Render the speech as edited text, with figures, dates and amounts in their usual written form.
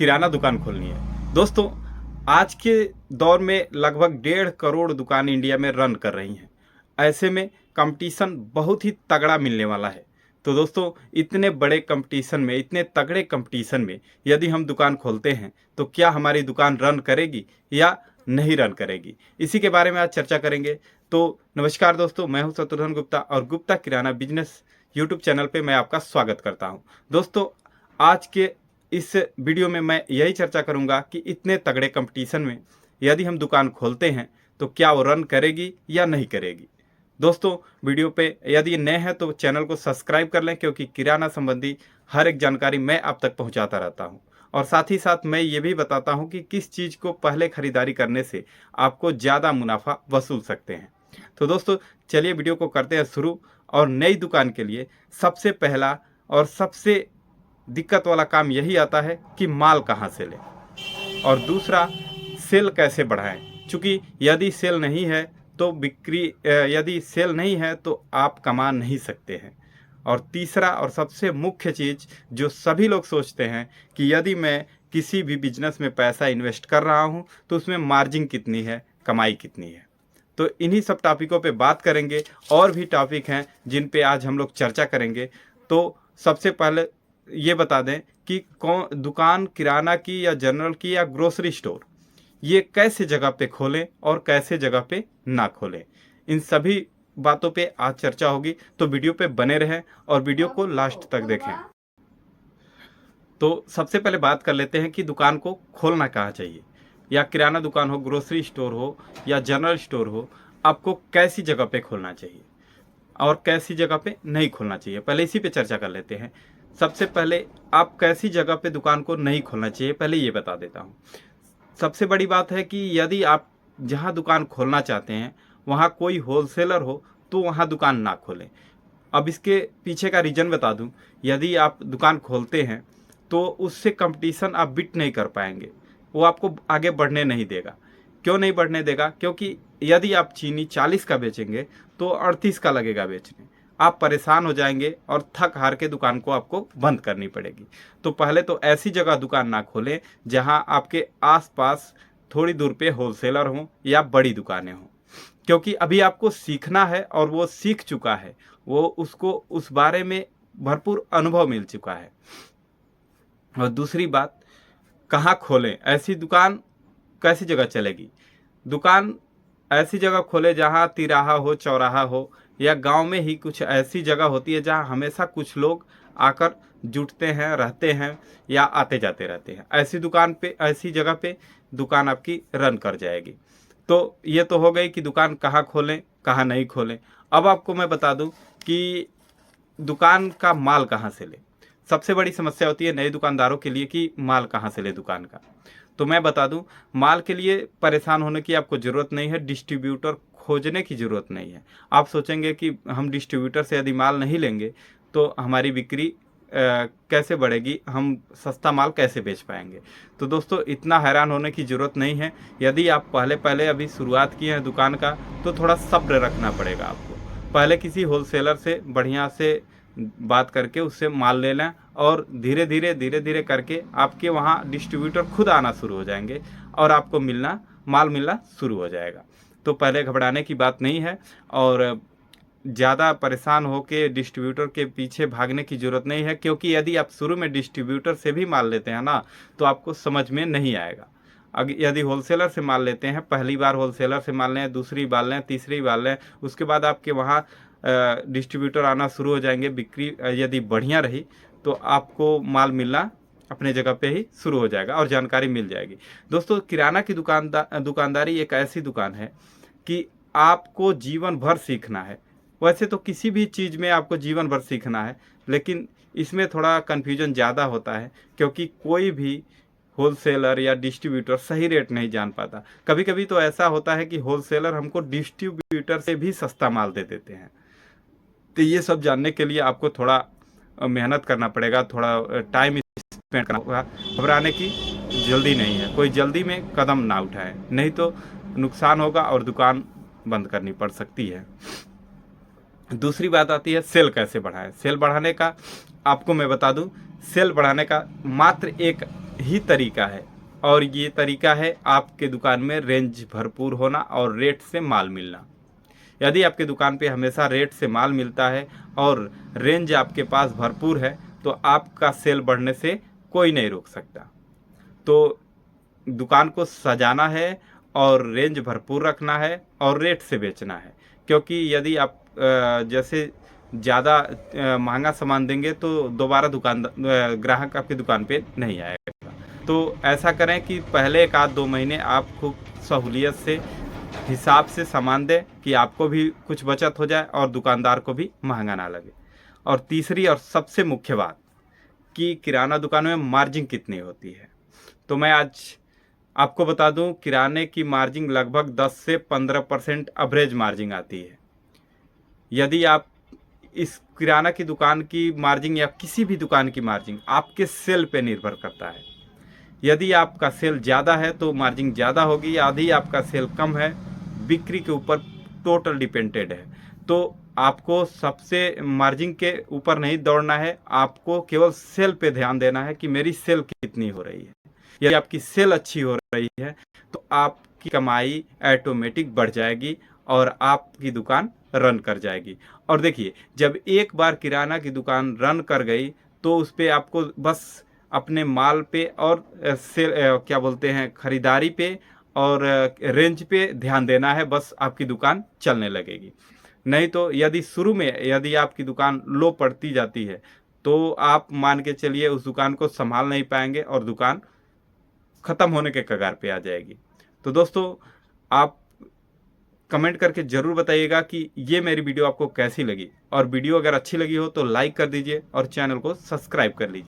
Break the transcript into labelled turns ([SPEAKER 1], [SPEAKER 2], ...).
[SPEAKER 1] किराना दुकान खोलनी है। दोस्तों, आज के दौर में लगभग 1.5 करोड़ दुकान इंडिया में रन कर रही हैं। ऐसे में कंपटीशन बहुत ही तगड़ा मिलने वाला है। तो दोस्तों, इतने बड़े कंपटीशन में, इतने तगड़े कंपटीशन में यदि हम दुकान खोलते हैं तो क्या हमारी दुकान रन करेगी या नहीं रन करेगी, इसी के बारे में आज चर्चा करेंगे। तो नमस्कार दोस्तों, मैं हूं शत्रुघ्न गुप्ता और गुप्ता किराना बिजनेस यूट्यूब चैनल पे मैं आपका स्वागत करता हूं। दोस्तों, आज के इस वीडियो में मैं यही चर्चा करूंगा कि इतने तगड़े कंपटीशन में यदि हम दुकान खोलते हैं तो क्या वो रन करेगी या नहीं करेगी। दोस्तों, वीडियो पे यदि नए हैं तो चैनल को सब्सक्राइब कर लें, क्योंकि किराना संबंधी हर एक जानकारी मैं आप तक पहुंचाता रहता हूं। और साथ ही साथ मैं ये भी बताता हूं कि किस चीज़ को पहले खरीदारी करने से आपको ज़्यादा मुनाफा वसूल सकते हैं। तो दोस्तों, चलिए वीडियो को करते हैं शुरू। और नई दुकान के लिए सबसे पहला और सबसे दिक्कत वाला काम यही आता है कि माल कहाँ से लें, और दूसरा सेल कैसे बढ़ाएं। चूँकि यदि सेल नहीं है तो यदि सेल नहीं है तो आप कमा नहीं सकते हैं। और तीसरा और सबसे मुख्य चीज़ जो सभी लोग सोचते हैं कि यदि मैं किसी भी बिजनेस में पैसा इन्वेस्ट कर रहा हूं तो उसमें मार्जिन कितनी है, कमाई कितनी है। तो इन्हीं सब टॉपिकों पे बात करेंगे। और भी टॉपिक हैं जिन पे आज हम लोग चर्चा करेंगे। तो सबसे पहले ये बता दें कि कौन दुकान किराना की या जनरल की या ग्रोसरी स्टोर, ये कैसे जगह पे खोलें और कैसे जगह पे ना खोलें, इन सभी बातों पे आज चर्चा होगी। तो वीडियो पे बने रहें और वीडियो को लास्ट तक देखें। तो सबसे पहले बात कर लेते हैं कि दुकान को खोलना कहाँ चाहिए। या किराना दुकान हो, ग्रोसरी स्टोर हो या जनरल स्टोर हो, आपको कैसी जगह पे खोलना चाहिए और कैसी जगह पे नहीं खोलना चाहिए, पहले इसी पे चर्चा कर लेते हैं। सबसे पहले आप कैसी जगह पे दुकान को नहीं खोलना चाहिए पहले ये बता देता हूँ। सबसे बड़ी बात है कि यदि आप जहाँ दुकान खोलना चाहते हैं वहाँ कोई होलसेलर हो तो वहाँ दुकान ना खोलें। अब इसके पीछे का रीज़न बता दूँ। यदि आप दुकान खोलते हैं तो उससे कंपटीशन आप बिट नहीं कर पाएंगे, वो आपको आगे बढ़ने नहीं देगा। क्यों नहीं बढ़ने देगा? क्योंकि यदि आप चीनी 40 का बेचेंगे तो 38 का लगेगा बेचने, आप परेशान हो जाएंगे और थक हार के दुकान को आपको बंद करनी पड़ेगी। तो पहले तो ऐसी जगह दुकान ना खोलें जहां आपके आसपास थोड़ी दूर पे होलसेलर हों या बड़ी दुकानें हों, क्योंकि अभी आपको सीखना है और वो सीख चुका है, वो उसको उस बारे में भरपूर अनुभव मिल चुका है। और दूसरी बात, कहाँ खोलें ऐसी दुकान, कैसी जगह चलेगी। दुकान ऐसी जगह खोले जहाँ तिराहा हो, चौराहा हो, या गांव में ही कुछ ऐसी जगह होती है जहाँ हमेशा कुछ लोग आकर जुटते हैं, रहते हैं या आते जाते रहते हैं। ऐसी दुकान पे, ऐसी जगह पे दुकान आपकी रन कर जाएगी। तो ये तो हो गई कि दुकान कहाँ खोलें, कहाँ नहीं खोलें। अब आपको मैं बता दूं कि दुकान का माल कहाँ से लें। सबसे बड़ी समस्या होती है नए दुकानदारों के लिए कि माल कहाँ से ले दुकान का। तो मैं बता दूं, माल के लिए परेशान होने की आपको ज़रूरत नहीं है, डिस्ट्रीब्यूटर खोजने की ज़रूरत नहीं है। आप सोचेंगे कि हम डिस्ट्रीब्यूटर से यदि माल नहीं लेंगे तो हमारी बिक्री कैसे बढ़ेगी, हम सस्ता माल कैसे बेच पाएंगे। तो दोस्तों, इतना हैरान होने की ज़रूरत नहीं है। यदि आप पहले अभी शुरुआत किए हैं दुकान का तो थोड़ा सब्र रखना पड़ेगा आपको। पहले किसी होलसेलर से बढ़िया से बात करके उससे माल ले लें और धीरे धीरे करके आपके वहाँ डिस्ट्रीब्यूटर खुद आना शुरू हो जाएंगे और आपको माल मिलना शुरू हो जाएगा। तो पहले घबराने की बात नहीं है और ज़्यादा परेशान होकर डिस्ट्रीब्यूटर के पीछे भागने की ज़रूरत नहीं है, क्योंकि यदि आप शुरू में डिस्ट्रीब्यूटर से भी माल लेते हैं ना तो आपको समझ में नहीं आएगा। यदि होलसेलर से माल लेते हैं, पहली बार होलसेलर से माल लें, दूसरी बार लें, तीसरी बार लें, उसके बाद आपके वहाँ डिस्ट्रीब्यूटर आना शुरू हो जाएंगे। बिक्री यदि बढ़िया रही तो आपको माल मिलना अपने जगह पे ही शुरू हो जाएगा और जानकारी मिल जाएगी। दोस्तों, किराना की दुकानदारी एक ऐसी दुकान है कि आपको जीवन भर सीखना है। वैसे तो किसी भी चीज़ में आपको जीवन भर सीखना है, लेकिन इसमें थोड़ा कन्फ्यूजन ज़्यादा होता है, क्योंकि कोई भी होलसेलर या डिस्ट्रीब्यूटर सही रेट नहीं जान पाता। कभी कभी तो ऐसा होता है कि होलसेलर हमको डिस्ट्रीब्यूटर से भी सस्ता माल दे देते हैं। तो ये सब जानने के लिए आपको थोड़ा मेहनत करना पड़ेगा, थोड़ा टाइम स्पेंड करना होगा। घबराने की जल्दी नहीं है, कोई जल्दी में कदम ना उठाए, नहीं तो नुकसान होगा और दुकान बंद करनी पड़ सकती है। दूसरी बात आती है सेल कैसे बढ़ाएं। सेल बढ़ाने का आपको मैं बता दूं, सेल बढ़ाने का मात्र ही तरीका है, और ये तरीका है आपके दुकान में रेंज भरपूर होना और रेट से माल मिलना। यदि आपके दुकान पे हमेशा रेट से माल मिलता है और रेंज आपके पास भरपूर है तो आपका सेल बढ़ने से कोई नहीं रोक सकता। तो दुकान को सजाना है और रेंज भरपूर रखना है और रेट से बेचना है, क्योंकि यदि आप जैसे ज़्यादा महंगा सामान देंगे तो दोबारा ग्राहक आपकी दुकान पे नहीं आएगा। तो ऐसा करें कि पहले 1-2 महीने आप खूब सहूलियत से हिसाब से सामान दें कि आपको भी कुछ बचत हो जाए और दुकानदार को भी महंगा ना लगे। और तीसरी और सबसे मुख्य बात कि किराना दुकानों में मार्जिन कितनी होती है, तो मैं आज आपको बता दूं, किराने की मार्जिन लगभग 10 से 15% एवरेज मार्जिन आती है। यदि आप इस किराना की दुकान की मार्जिन या किसी भी दुकान की मार्जिन आपके सेल पे निर्भर करता है। यदि आपका सेल ज़्यादा है तो मार्जिन ज़्यादा होगी, यदि आपका सेल कम है, बिक्री के ऊपर टोटल डिपेंडेड है। तो आपको सबसे मार्जिन के ऊपर नहीं दौड़ना है, आपको केवल सेल पे ध्यान देना है कि मेरी सेल कितनी हो रही है। यदि आपकी सेल अच्छी हो रही है तो आपकी कमाई ऑटोमेटिक बढ़ जाएगी और आपकी दुकान रन कर जाएगी। और देखिए, जब एक बार किराना की दुकान रन कर गई तो उस पर आपको बस अपने माल पे और क्या बोलते हैं, खरीदारी पे और रेंज पे ध्यान देना है, बस आपकी दुकान चलने लगेगी। नहीं तो यदि शुरू में यदि आपकी दुकान लो पड़ती जाती है तो आप मान के चलिए उस दुकान को संभाल नहीं पाएंगे और दुकान ख़त्म होने के कगार पे आ जाएगी। तो दोस्तों, आप कमेंट करके ज़रूर बताइएगा कि ये मेरी वीडियो आपको कैसी लगी, और वीडियो अगर अच्छी लगी हो तो लाइक कर दीजिए और चैनल को सब्सक्राइब कर लीजिए।